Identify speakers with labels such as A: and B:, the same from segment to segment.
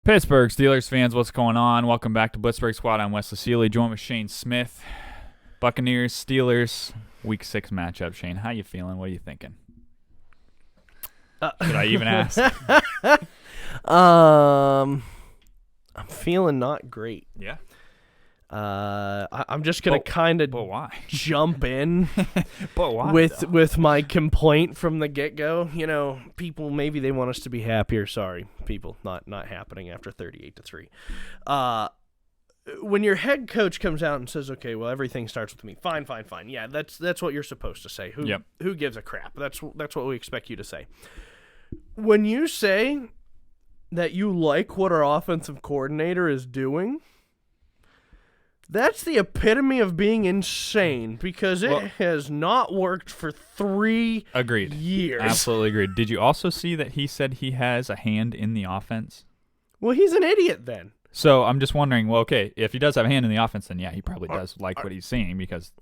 A: Pittsburgh Steelers fans, what's going on? Welcome back to Blitzburg Squad. I'm Wesley Seeley, joined with Shane Smith. Buccaneers, Steelers, Week 6 matchup. Shane, how you feeling? What are you thinking? Should I even ask?
B: I'm feeling not great.
A: Yeah.
B: I'm just gonna kind of jump in
A: But why,
B: with my complaint from the get-go. You know, people maybe they want us to be happier. Sorry, people, not happening after 38-3. When your head coach comes out and says, "Okay, well everything starts with me," fine. Yeah, that's what you're supposed to say. Who gives a crap? That's what we expect you to say. When you say that you like what our offensive coordinator is doing, that's the epitome of being insane because it has not worked for 3 years.
A: Absolutely agreed. Did you also see that he said he has a hand in the offense?
B: Well, he's an idiot then.
A: So I'm just wondering, well, okay, if he does have a hand in the offense, then yeah, he probably does like what he's seeing because...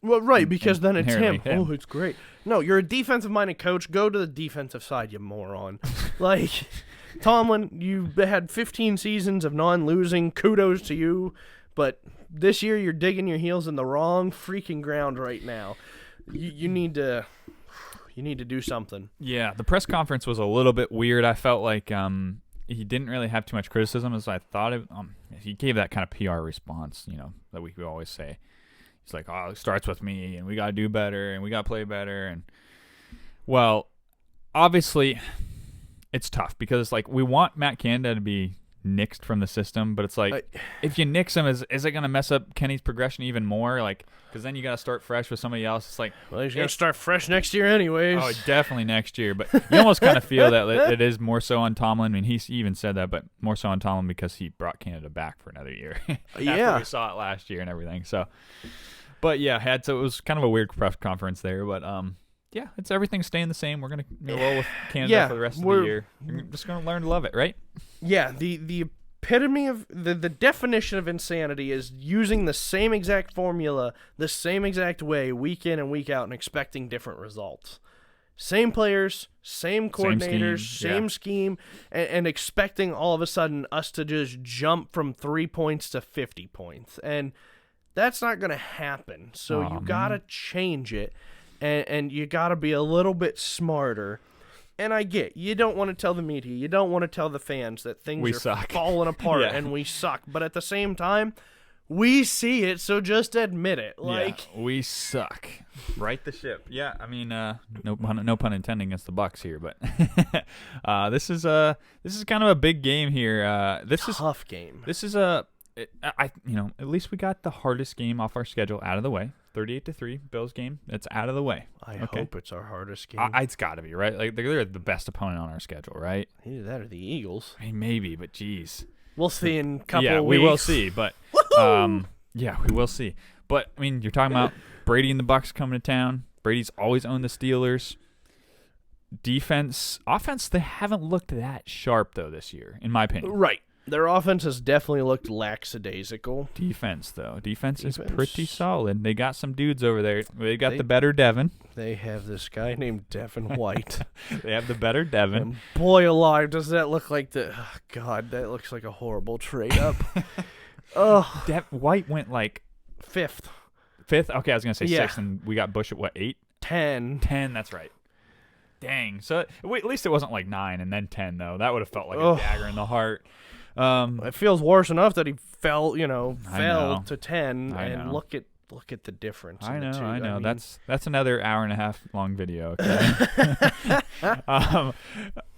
B: Well, right, because then it's him.
A: him.
B: Oh, it's great. No, you're a defensive-minded coach. Go to the defensive side, you moron. Like, Tomlin, you had 15 seasons of non-losing. Kudos to you. But this year, you're digging your heels in the wrong freaking ground right now. You need to do something.
A: Yeah, the press conference was a little bit weird. I felt like he didn't really have too much criticism as I thought. He gave that kind of PR response, that we always say. He's like, oh, it starts with me, and we got to do better, and we got to play better. And, well, obviously, it's tough because, like, we want Matt Canada to be nixed from the system, but it's like, if you nix him, is it going to mess up Kenny's progression even more? Like, because then you got to start fresh with somebody else. It's like,
B: well, he's going to start fresh next year anyways.
A: Oh, definitely next year. But you almost kind of feel that it is more so on Tomlin. I mean, he even said that, but more so on Tomlin because he brought Canada back for another year. After we saw it last year and everything. So, but yeah, so it was kind of a weird press conference there, but yeah, it's everything staying the same. We're gonna roll with Canada for the rest of the year. We're just gonna learn to love it, right?
B: Yeah, the epitome of the definition of insanity is using the same exact formula, the same exact way, week in and week out, and expecting different results. Same players, same coordinators, same scheme, and expecting all of a sudden us to just jump from 3 points to 50 points. And that's not going to happen. So you got to change it, and you got to be a little bit smarter. And I get, you don't want to tell the media, you don't want to tell the fans that things are falling apart and we suck. But at the same time, we see it, so just admit it. Like,
A: yeah, we suck. Right the ship. Yeah, I mean, no pun intending against the Bucs here, but this is kind of a big game here.
B: Tough game.
A: This is at least we got the hardest game off our schedule out of the way. 38-3 Bills game. It's out of the way.
B: I hope it's our hardest game.
A: It's got to be, right? Like they're the best opponent on our schedule, right?
B: Either that or the Eagles.
A: I mean, maybe, but geez.
B: We'll see in a couple of weeks.
A: Yeah, we will see, but yeah, we will see. But I mean, you're talking about Brady and the Bucs coming to town. Brady's always owned the Steelers. Offense, they haven't looked that sharp though this year, in my opinion.
B: Right. Their offense has definitely looked lackadaisical.
A: Defense is pretty solid. They got some dudes over there. They got the better Devin.
B: They have this guy named Devin White.
A: They have the better Devin.
B: And boy alive, does that look like God, that looks like a horrible trade-up.
A: White went like...
B: Fifth?
A: Okay, I was going to say 6th, and we got Bush at what, 8?
B: 10.
A: 10, that's right. Dang. So at least it wasn't like 9 and then 10, though. That would have felt like a dagger in the heart.
B: It feels worse enough that he fell to 10, and look at the difference.
A: I know. That's another hour and a half long video. Okay.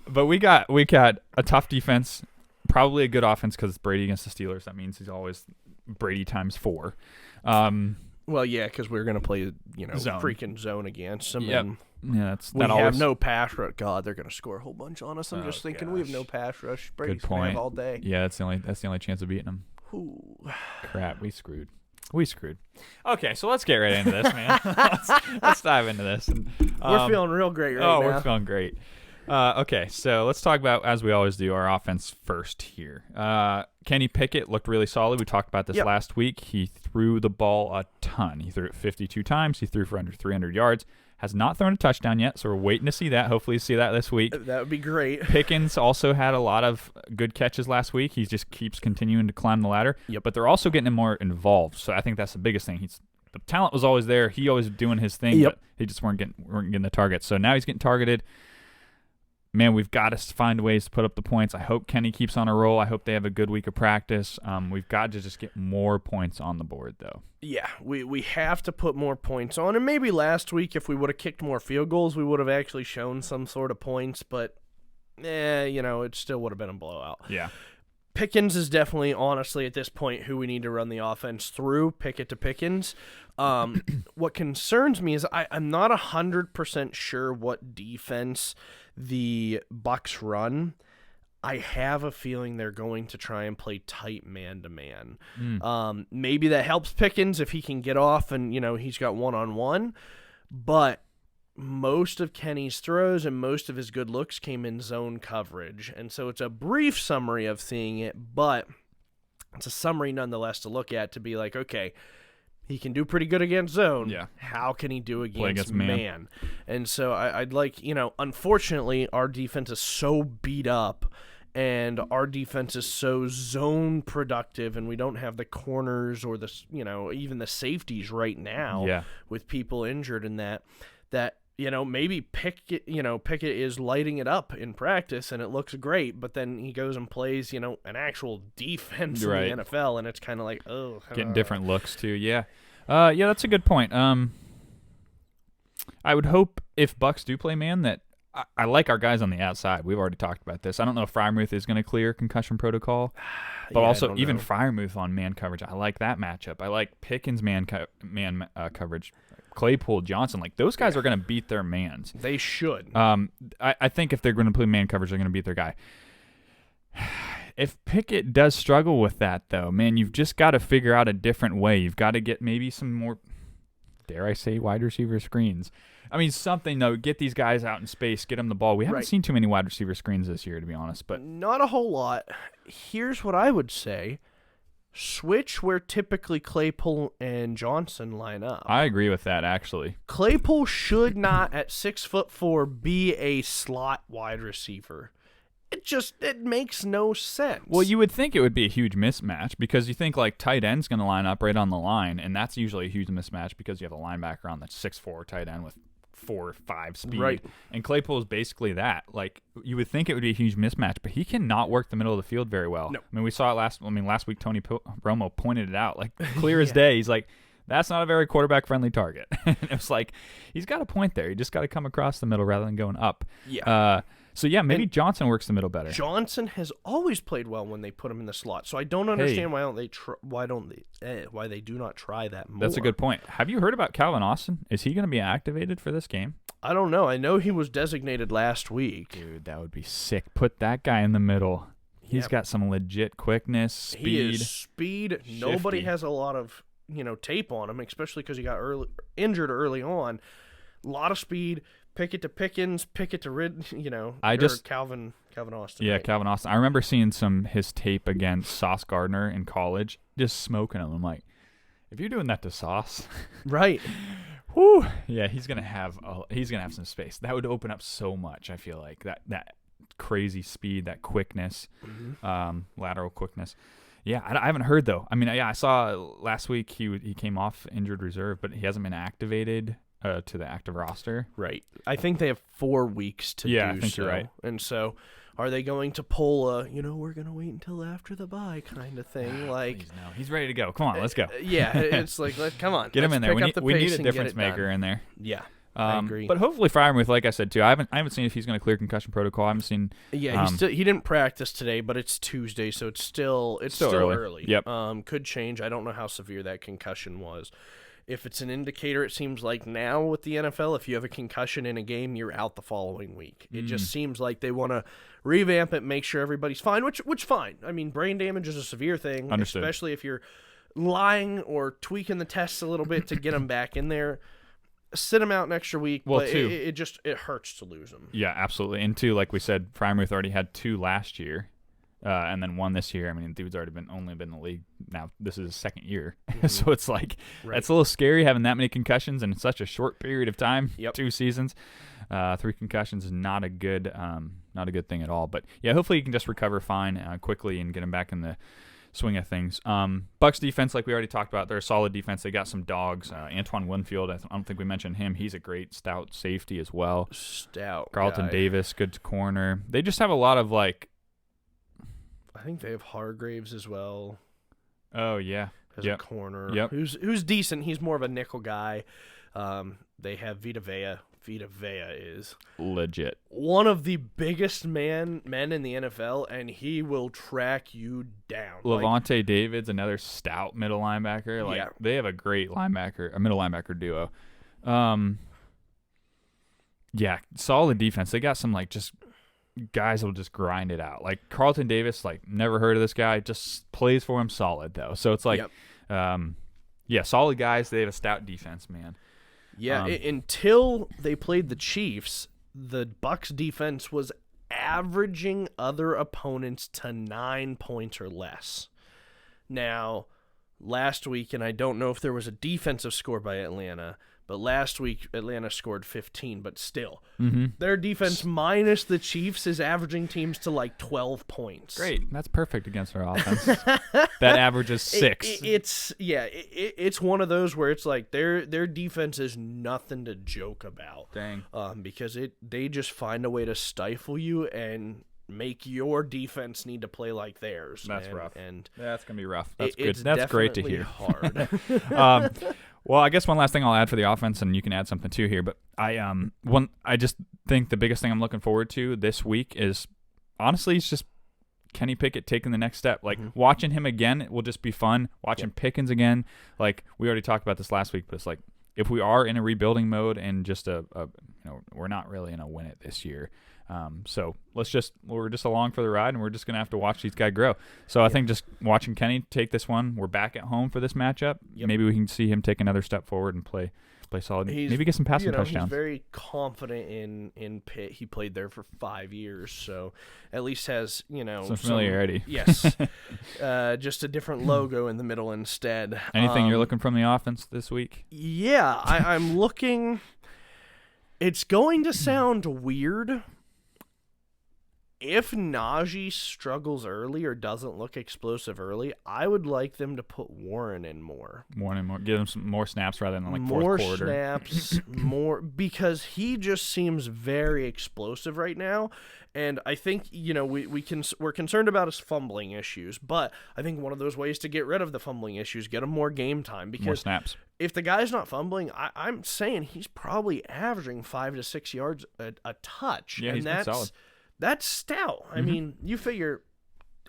A: But we got a tough defense, probably a good offense because it's Brady against the Steelers. That means he's always Brady times 4.
B: Well, yeah, because we're gonna play
A: zone.
B: Freaking zone against them.
A: Yep. Yeah,
B: we have no pass rush. God, they're gonna score a whole bunch on us. I'm just thinking we have no pass rush. Brady's gonna have all day.
A: Yeah, that's the only chance of beating them.
B: Ooh.
A: Crap, we screwed. Okay, so let's get right into this, man. let's dive into this.
B: We're feeling real great right now.
A: Oh, we're feeling great. Okay, so let's talk about, as we always do, our offense first here. Kenny Pickett looked really solid. We talked about this last week. He threw the ball a ton. He threw it 52 times. He threw for under 300 yards. Has not thrown a touchdown yet, so we're waiting to see that. Hopefully see that this week.
B: That would be great.
A: Pickens also had a lot of good catches last week. He just keeps continuing to climb the ladder.
B: Yep.
A: But they're also getting him more involved, so I think that's the biggest thing. The talent was always there. He always doing his thing, but he just weren't getting the targets. So now he's getting targeted. Man, we've got to find ways to put up the points. I hope Kenny keeps on a roll. I hope they have a good week of practice. We've got to just get more points on the board, though.
B: Yeah, we have to put more points on. And maybe last week, if we would have kicked more field goals, we would have actually shown some sort of points. But, it still would have been a blowout.
A: Yeah.
B: Pickens is definitely, honestly, at this point, who we need to run the offense through, Pickett to Pickens. What concerns me is I'm not 100% sure what defense the Bucs run. I have a feeling they're going to try and play tight man-to-man. Maybe that helps Pickens if he can get off and, he's got one-on-one. But most of Kenny's throws and most of his good looks came in zone coverage. And so it's a brief summary of seeing it, but it's a summary nonetheless to look at to be like, okay, he can do pretty good against zone.
A: Yeah.
B: How can he do against
A: man?
B: And so I'd like, unfortunately, our defense is so beat up and our defense is so zone productive and we don't have the corners or the, even the safeties right now with people injured in that, maybe Pickett is lighting it up in practice and it looks great, but then he goes and plays, an actual defense in the NFL, and it's kind of like,
A: getting different looks too. Yeah. That's a good point. I would hope if Bucs do play man that I like our guys on the outside. We've already talked about this. I don't know if Freiermuth is going to clear concussion protocol, but also even Freiermuth on man coverage. I like that matchup. I like Pickens man coverage. Claypool, Johnson, like those guys are going to beat their mans.
B: They should.
A: I think if they're going to play man coverage, they're going to beat their guy. If Pickett does struggle with that, though, man, you've just got to figure out a different way. You've got to get maybe some more, dare I say, wide receiver screens. I mean, something, though. Get these guys out in space. Get them the ball. We haven't seen too many wide receiver screens this year, to be honest. But
B: not a whole lot. Here's what I would say. Switch where typically Claypool and Johnson line up.
A: I agree with that, actually.
B: Claypool should not, at 6'4", be a slot wide receiver. It makes no sense.
A: Well, you would think it would be a huge mismatch because you think like tight end's going to line up right on the line, and that's usually a huge mismatch because you have a linebacker on the 6'4" tight end with 4 or 5 speed.
B: Right.
A: And Claypool is basically that. Like, you would think it would be a huge mismatch, but he cannot work the middle of the field very well.
B: No.
A: I mean, we saw it last week Tony Romo pointed it out, like clear as day. He's like, that's not a very quarterback-friendly target. It was like, he's got a point there. You just got to come across the middle rather than going up.
B: Yeah.
A: So, yeah, maybe Johnson works the middle better.
B: Johnson has always played well when they put him in the slot, so I don't understand why they do not try that more.
A: That's a good point. Have you heard about Calvin Austin? Is he going to be activated for this game?
B: I don't know. I know he was designated last week.
A: Dude, that would be sick. Put that guy in the middle. He's got some legit quickness, speed.
B: He is speed.
A: Shifty.
B: Nobody has a lot of tape on him, especially because he got injured early on. A lot of speed. Pickett to Pickens, Pickett to Calvin Austin.
A: Yeah,
B: right?
A: Calvin Austin. I remember seeing his tape against Sauce Gardner in college, just smoking him. I'm like, if you're doing that to Sauce,
B: right?
A: Whew, yeah, he's gonna have some space. That would open up so much. I feel like that crazy speed, that quickness, lateral quickness. Yeah, I haven't heard though. I mean, I saw last week he came off injured reserve, but he hasn't been activated to the active roster.
B: Right. I think they have 4 weeks to do so.
A: Yeah, I think you're right.
B: And so are they going to pull we're going to wait until after the bye kind of thing? Like,
A: please, no. He's ready to go. Come on, let's go.
B: Yeah, it's like, come on.
A: Get him in there. We need a
B: and
A: difference maker in there.
B: Yeah. I agree.
A: But hopefully Freiermuth, like I said too, I haven't seen if he's going to clear concussion protocol. I haven't seen.
B: Yeah, he didn't practice today, but it's Tuesday, so it's still early.
A: Yep.
B: Could change. I don't know how severe that concussion was. If it's an indicator, it seems like now with the NFL, if you have a concussion in a game, you're out the following week. It just seems like they want to revamp it, make sure everybody's fine, which fine. I mean, brain damage is a severe thing,
A: Understood.
B: Especially if you're lying or tweaking the tests a little bit to get them back in there. Sit them out an extra week,
A: well,
B: but it hurts to lose them.
A: Yeah, absolutely. And two, like we said, Freiermuth already had 2 last year. and then one this year. I mean, dude's already only been in the league now. This is his second year, so it's like it's a little scary having that many concussions in such a short period of time.
B: Yep.
A: 2 seasons, 3 concussions is not a good thing at all. But yeah, hopefully he can just recover fine quickly and get him back in the swing of things. Bucs defense, like we already talked about, they're a solid defense. They got some dogs. Antoine Winfield, I don't think we mentioned him. He's a great stout safety as well.
B: Stout
A: Carlton
B: guy.
A: Davis, good corner. They just have a lot of like.
B: I think they have Hargraves as well.
A: Oh yeah,
B: as a corner.
A: Yep.
B: Who's decent. He's more of a nickel guy. They have Vita Vea. Vita Vea is
A: legit.
B: One of the biggest men in the NFL, and he will track you down.
A: Levante David's another stout middle linebacker. They have a great middle linebacker duo. Yeah, solid defense. They got some just guys will just grind it out. Like Carlton Davis, never heard of this guy, just plays for him solid though. So it's solid guys. They have a stout defense, man.
B: Yeah, until they played the Chiefs, the Bucs defense was averaging other opponents to 9 points or less. Now, last week, and I don't know if there was a defensive score by Atlanta, but last week Atlanta scored 15, but still. Their defense minus the Chiefs is averaging teams to 12 points.
A: Great. That's perfect against our offense. That averages 6.
B: It's one of those where it's their defense is nothing to joke about.
A: Dang.
B: Because they just find a way to stifle you and make your defense need to play like theirs.
A: That's rough.
B: And
A: that's going to be rough. That's good.
B: It's
A: That's great to hear.
B: Hard.
A: Well, I guess one last thing I'll add for the offense, and you can add something too here, but I just think the biggest thing I'm looking forward to this week is, honestly, it's just Kenny Pickett taking the next step. Watching him again will just be fun. Watching Pickens again, we already talked about this last week, but it's if we are in a rebuilding mode and just we're not really in a win it this year. So we're just along for the ride, and we're just going to have to watch these guys grow. So I think just watching Kenny take this one, we're back at home for this matchup. Yep. Maybe we can see him take another step forward and play solid. Maybe get some passing touchdowns.
B: He's very confident in Pitt. He played there for 5 years, so at least has
A: some familiarity.
B: Yes, just a different logo in the middle instead.
A: Anything you're looking from the offense this week?
B: Yeah, I'm looking. It's going to sound weird. If Najee struggles early or doesn't look explosive early, I would like them to put Warren in more.
A: Give him some more snaps rather than
B: more
A: fourth quarter.
B: Snaps, more, because he just seems very explosive right now. And I think we're concerned about his fumbling issues, but I think one of those ways to get rid of the fumbling issues, get him more game time. Because
A: more snaps.
B: If the guy's not fumbling, I'm saying he's probably averaging 5 to 6 yards a touch.
A: Yeah, and he's been solid.
B: That's stout. I mean, you figure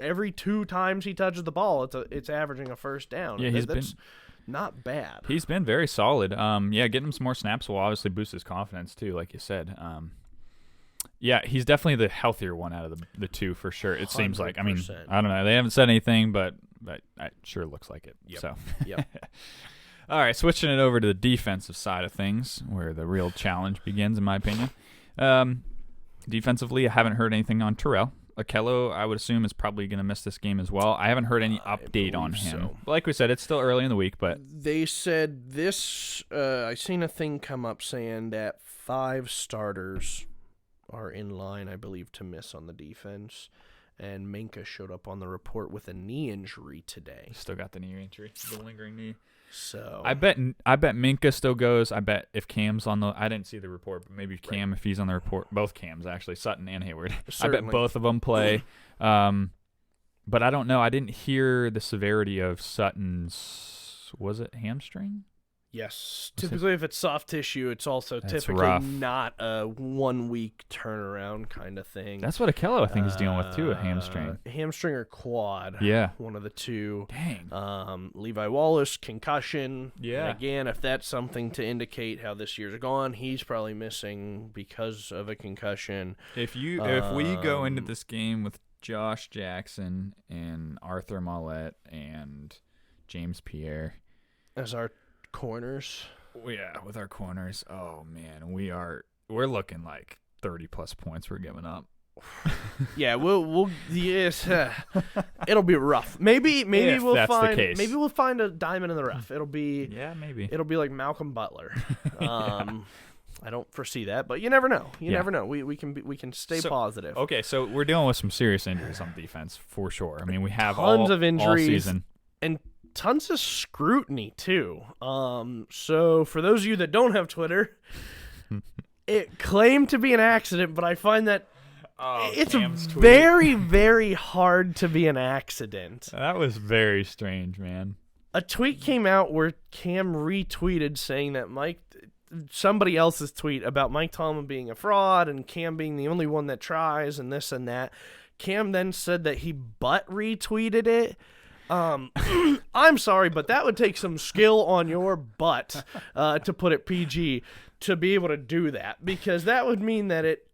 B: every 2 times he touches the ball, it's averaging a first down.
A: Yeah,
B: that's not bad.
A: He's been very solid. Getting him some more snaps will obviously boost his confidence too, like you said. He's definitely the healthier one out of the two for sure. It 100%. Seems like. I mean, I don't know. They haven't said anything, but it sure looks like it.
B: Yep.
A: So.
B: Yep.
A: All right, switching it over to the defensive side of things, where the real challenge begins, in my opinion. Defensively, I haven't heard anything on Terrell. Akello, I would assume, is probably going to miss this game as well. I haven't heard any update on him. So. Like we said, it's still early in the week, but
B: they said this. I seen a thing come up saying that 5 starters are in line, I believe, to miss on the defense. And Minka showed up on the report with a knee injury today.
A: Still got the knee injury, the lingering knee.
B: So
A: I bet Minka still goes. I bet if Cam's on the, I didn't see the report, but maybe Cam, if he's on the report, both Cams actually, Sutton and Hayward.
B: Certainly.
A: I bet both of them play. But I don't know. I didn't hear the severity of Sutton's. Was it hamstring?
B: Yes. Typically, if it's soft tissue, it's also typically
A: rough.
B: Not a 1 week turnaround kind of thing.
A: That's what Akello, I think, is dealing with too, a hamstring.
B: Hamstring or quad.
A: Yeah.
B: One of the two.
A: Dang.
B: Levi Wallace, concussion.
A: Yeah.
B: And again, if that's something to indicate how this year's gone, he's probably missing because of a concussion.
A: If we go into this game with Josh Jackson and Arthur Mollett and James Pierre
B: as our corners.
A: Yeah, with our corners. Oh man, we're looking like 30 plus points we're giving up.
B: Yeah, we'll yes, it'll be rough. Maybe
A: If
B: we'll
A: that's the
B: find
A: case.
B: maybe we'll find a diamond in the rough.
A: Maybe.
B: It'll be like Malcolm Butler. I don't foresee that, but you never know. You never know. We can stay positive.
A: Okay, so we're dealing with some serious injuries on defense for sure. I mean, we have
B: tons of injuries
A: all season.
B: and tons of scrutiny too. So for those of you that don't have Twitter, it claimed to be an accident, but I find that it's very, very hard to be an accident.
A: That was very strange, man.
B: A tweet came out where Cam retweeted saying that somebody else's tweet about Mike Tomlin being a fraud and Cam being the only one that tries and this and that. Cam then said that he butt retweeted it. I'm sorry, but that would take some skill on your butt, to put it PG, to be able to do that, because that would mean that it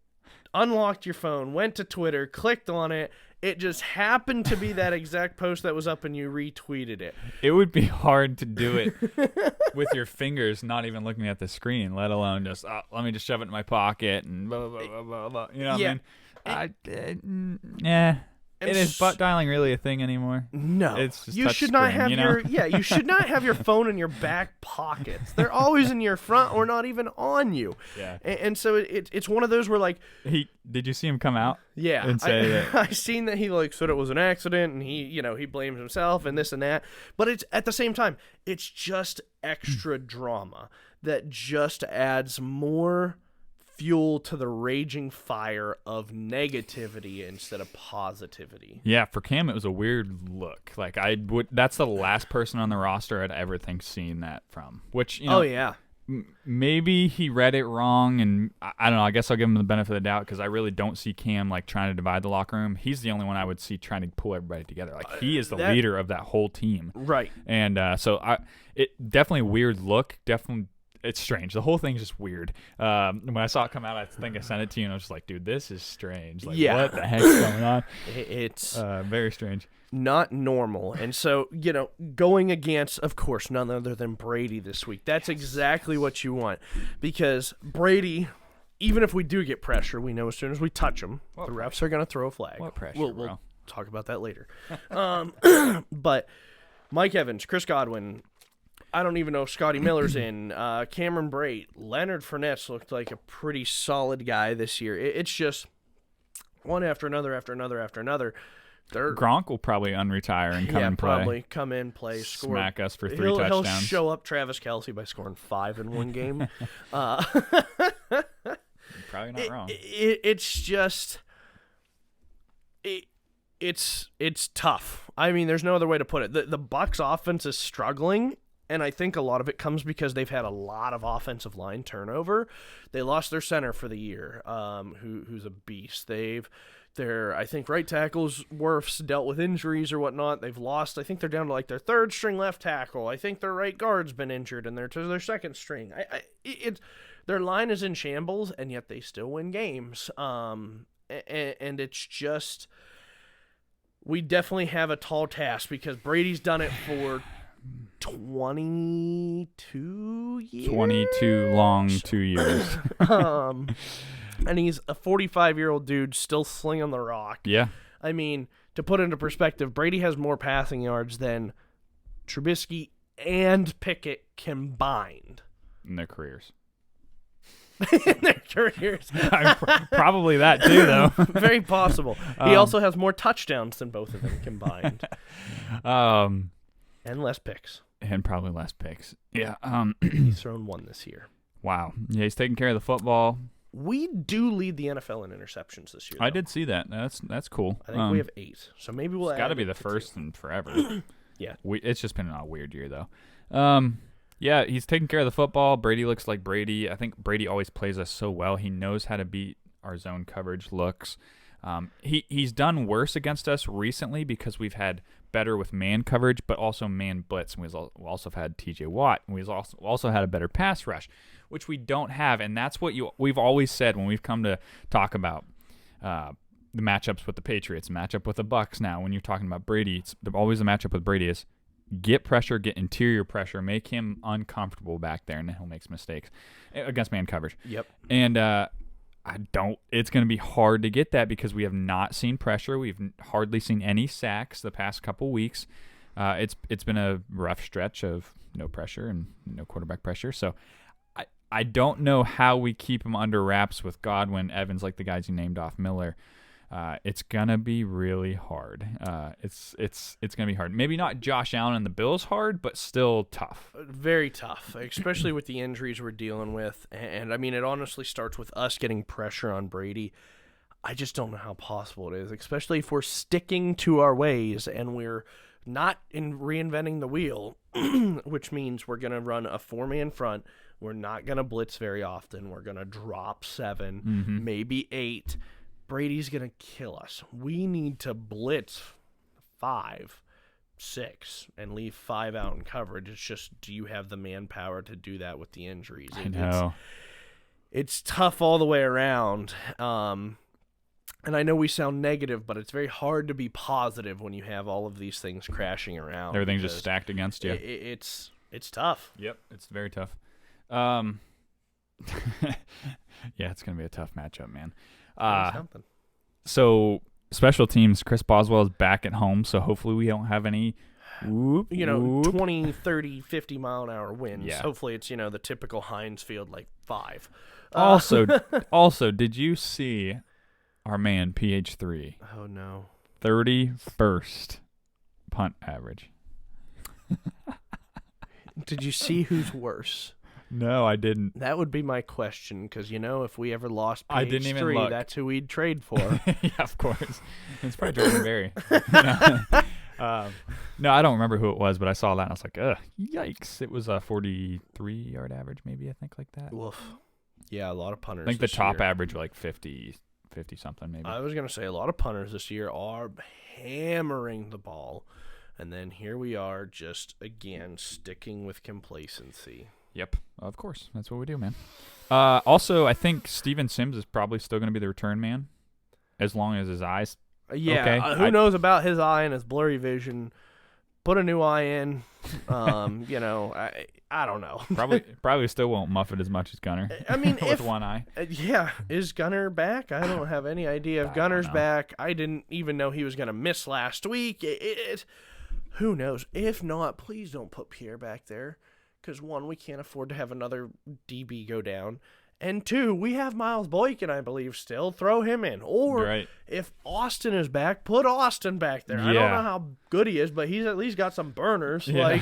B: unlocked your phone, went to Twitter, clicked on it. It just happened to be that exact post that was up and you retweeted it.
A: It would be hard to do it with your fingers not even looking at the screen, let alone just, let me just shove it in my pocket and blah, blah, blah, blah, blah. You know what I mean? Yeah. Is butt dialing really a thing anymore?
B: No.
A: It's just
B: you should not have you should not have your phone in your back pockets. They're always in your front or not even on you.
A: Yeah.
B: And so it's one of those where like
A: did you see him come out?
B: Yeah.
A: And say that
B: I seen that he said it was an accident and he blames himself and this and that. But it's at the same time, it's just extra drama that just adds more fuel to the raging fire of negativity instead of positivity.
A: Yeah, for Cam, it was a weird look. Like that's the last person on the roster I'd ever think seen that from. Which maybe he read it wrong, and I don't know. I guess I'll give him the benefit of the doubt because I really don't see Cam trying to divide the locker room. He's the only one I would see trying to pull everybody together. Like he is the leader of that whole team,
B: right?
A: And it definitely a weird look. Definitely. It's strange. The whole thing's just weird. When I saw it come out, I think I sent it to you, and I was just like, dude, this is strange. Like, what the heck's going on?
B: It's
A: very strange.
B: Not normal. And so, going against, of course, none other than Brady this week. That's exactly what you want. Because Brady, even if we do get pressure, we know as soon as we touch him, the refs are going to throw a flag.
A: What pressure,
B: We'll talk about that later. But Mike Evans, Chris Godwin, I don't even know if Scotty Miller's in. Cameron Brate, Leonard Fournette looked like a pretty solid guy this year. It's just one after another after another after another.
A: Gronk will probably unretire and come and play.
B: Probably come in, play, score.
A: Smack us for 3 touchdowns.
B: He'll show up Travis Kelce by scoring 5 in one game.
A: Probably not wrong.
B: It's just... It's tough. I mean, there's no other way to put it. The Bucs offense is struggling, and I think a lot of it comes because they've had a lot of offensive line turnover. They lost their center for the year, who's a beast. I think right tackles Wirfs dealt with injuries or whatnot. They've lost. I think they're down to their third string left tackle. I think their right guard's been injured, and they're to their second string. Their line is in shambles, and yet they still win games. And it's just, we definitely have a tall task because Brady's done it for 22 years.
A: 22 long 2 years.
B: And he's a 45-year-old dude still slinging the rock.
A: Yeah.
B: I mean, to put into perspective, Brady has more passing yards than Trubisky and Pickett combined.
A: In their careers.
B: In their careers.
A: Probably that too, though.
B: Very possible. He also has more touchdowns than both of them combined. And less picks.
A: And probably less picks. Yeah.
B: He's thrown 1 this year.
A: Wow. Yeah, he's taking care of the football.
B: We do lead the NFL in interceptions this year, though.
A: I did see that. That's cool.
B: I think we have 8. So maybe we'll
A: It's got to be the first in forever. Yeah. It's just been a weird year, though. Yeah, he's taking care of the football. Brady looks like Brady. I think Brady always plays us so well. He knows how to beat our zone coverage looks. He's done worse against us recently because we've had better with man coverage, but also man blitz. And we've also had T.J. Watt, and we've also had a better pass rush, which we don't have. And that's what we've always said when we've come to talk about the matchups with the Patriots, matchup with the Bucs. Now, when you're talking about Brady, always the matchup with Brady is get pressure, get interior pressure, make him uncomfortable back there, and he'll make mistakes against man coverage.
B: Yep.
A: And It's going to be hard to get that because we have not seen pressure. We've hardly seen any sacks the past couple weeks. It's been a rough stretch of no pressure and no quarterback pressure. So I don't know how we keep him under wraps with Godwin, Evans, like the guys you named off, Miller. It's gonna be really hard. It's gonna be hard. Maybe not Josh Allen and the Bills hard, but still tough.
B: Very tough, especially with the injuries we're dealing with. And I mean, it honestly starts with us getting pressure on Brady. I just don't know how possible it is, especially if we're sticking to our ways and we're not reinventing the wheel, which means we're gonna run a 4-man front. We're not gonna blitz very often. We're gonna drop 7, maybe 8. Brady's going to kill us. We need to blitz 5, 6, and leave 5 out in coverage. It's just, do you have the manpower to do that with the injuries?
A: I know.
B: It's tough all the way around. And I know we sound negative, but it's very hard to be positive when you have all of these things crashing around.
A: Everything's just stacked against you.
B: It's tough.
A: Yep, it's very tough. Yeah, it's going to be a tough matchup, man. So special teams, Chris Boswell is back at home, so hopefully we don't have any
B: 20, 30, 50 mile an hour winds.
A: Yeah.
B: Hopefully it's, the typical Heinz Field, like 5.
A: Also, did you see our man PH3?
B: Oh no.
A: 31st punt average.
B: Did you see who's worse?
A: No, I didn't.
B: That would be my question, because, if we ever lost PH3,
A: I didn't even look.
B: That's who we'd trade for.
A: Yeah, of course. It's probably Jordan Berry. No, I don't remember who it was, but I saw that and I was like, ugh, yikes. It was a 43-yard average, maybe, I think, like that.
B: Woof. Yeah, a lot of punters
A: I think the top
B: year.
A: average were like 50-something, maybe.
B: I was going to say a lot of punters this year are hammering the ball. And then here we are just, again, sticking with complacency.
A: Yep, of course. That's what we do, man. Also, I think Steven Sims is probably still going to be the return man as long as his eyes.
B: Yeah,
A: okay.
B: Who knows about his eye and his blurry vision? Put a new eye in. I don't know.
A: Probably still won't muff it as much as Gunner.
B: I mean,
A: with one eye.
B: Yeah, is Gunner back? I don't have any idea if Gunner's back. I didn't even know he was going to miss last week. Who knows? If not, please don't put Pierre back there. Because, 1, we can't afford to have another DB go down. And 2, we have Miles Boykin, I believe, still. Throw him in. Or if Austin is back, put Austin back there. Yeah. I don't know how good he is, but he's at least got some burners.
A: Yeah,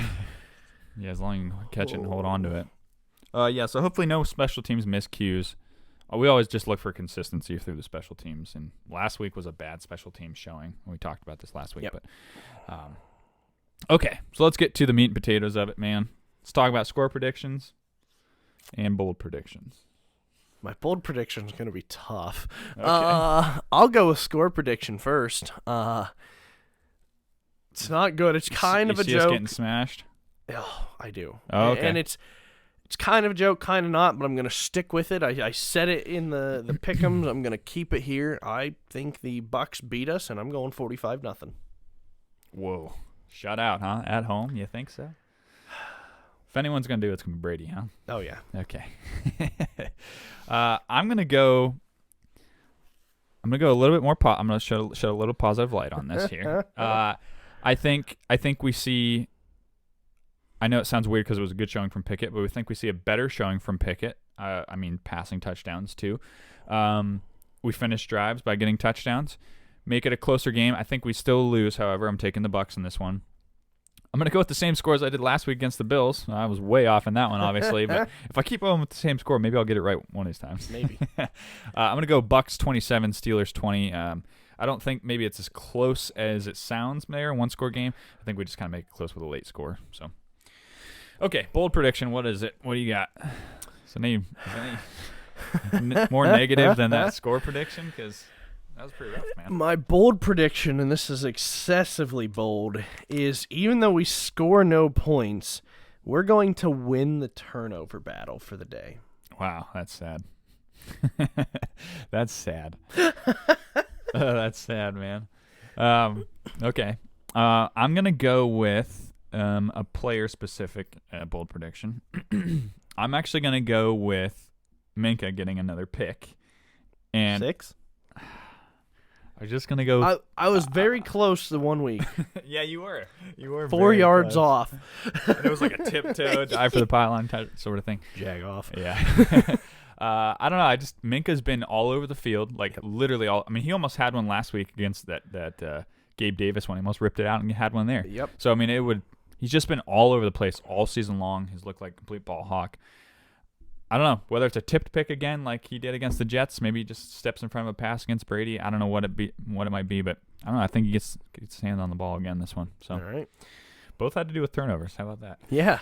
A: yeah, as long as you catch it and hold on to it. Yeah, so hopefully no special teams miscues. We always just look for consistency through the special teams. And last week was a bad special teams showing. We talked about this last week.
B: Yep.
A: But okay, so let's get to the meat and potatoes of it, man. Let's talk about score predictions and bold predictions.
B: My bold prediction is going to be tough.
A: Okay.
B: I'll go with score prediction first. It's not good. It's kind of a joke.
A: Us getting smashed?
B: Oh, I do.
A: Oh, okay.
B: And it's kind of a joke, kind of not, but I'm going to stick with it. I said it in the pick'ems. I'm going to keep it here. I think the Bucs beat us, and I'm going 45-0.
A: Whoa. Shut out, huh? At home? You think so? If anyone's going to do it, it's going to be Brady, huh?
B: Oh, yeah.
A: Okay. I'm going to go a little bit more I'm going to show a little positive light on this here. I think we see I know it sounds weird because it was a good showing from Pickett, but we think we see a better showing from Pickett. I mean, passing touchdowns too. We finish drives by getting touchdowns. Make it a closer game. I think we still lose, however. I'm taking the Bucs in this one. I'm going to go with the same score as I did last week against the Bills. I was way off in that one, obviously. But if I keep going with the same score, maybe I'll get it right one of these times.
B: Maybe.
A: I'm going to go Bucs 27, Steelers 20. I don't think maybe it's as close as it sounds there, one-score game. I think we just kind of make it close with a late score. So, okay, bold prediction. What is it? What do you got? Is any more negative than that score prediction? Because that was pretty rough, man.
B: My bold prediction, and this is excessively bold, is even though we score no points, we're going to win the turnover battle for the day.
A: Wow, that's sad. That's sad. That's sad, man. Okay. I'm going to go with a player-specific bold prediction. I'm actually going to go with Minka getting another pick And
B: 6?
A: I'm just gonna go.
B: I was very close the 1 week.
A: Yeah, you were. You were
B: 4
A: very
B: yards
A: close.
B: off.
A: And it was like a tiptoe dive for the pylon sort of thing.
B: Jag off.
A: Yeah. I don't know. Minka's been all over the field, like literally all. I mean, he almost had one last week against that Gabe Davis one. He almost ripped it out and he had one there.
B: Yep.
A: So I mean, he's just been all over the place all season long. He's looked like a complete ball hawk. I don't know whether it's a tipped pick again, like he did against the Jets. Maybe he just steps in front of a pass against Brady. I don't know what it might be, but I don't know. I think he gets his hand on the ball again this one. So
B: All right.
A: both had to do with turnovers. How about that?
B: Yeah.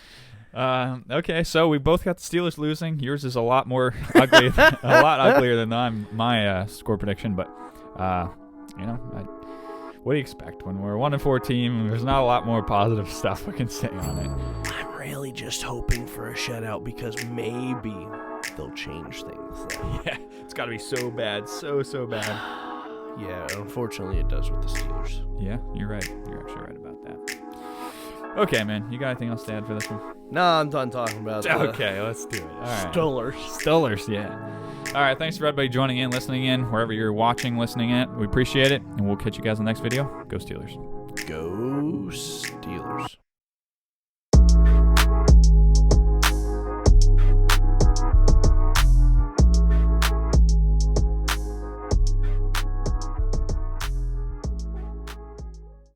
A: Okay, so we both got the Steelers losing. Yours is a lot more ugly, a lot uglier than my score prediction. But what do you expect when we're a 1-4 team? There's not a lot more positive stuff we can say on it.
B: I'm really just hoping for a shutout because maybe they'll change things.
A: Yeah, it's got to be so bad, so bad.
B: Yeah, unfortunately it does with the Steelers.
A: Yeah, you're right. You're actually right about that. Okay, man. You got anything else to add for this one?
B: Nah, I'm done talking about it.
A: Okay, let's do it. All right.
B: Steelers,
A: yeah. All right, thanks for everybody joining in, listening in, wherever you're watching, listening in. We appreciate it, and we'll catch you guys in the next video. Go Steelers.
B: Go Steelers.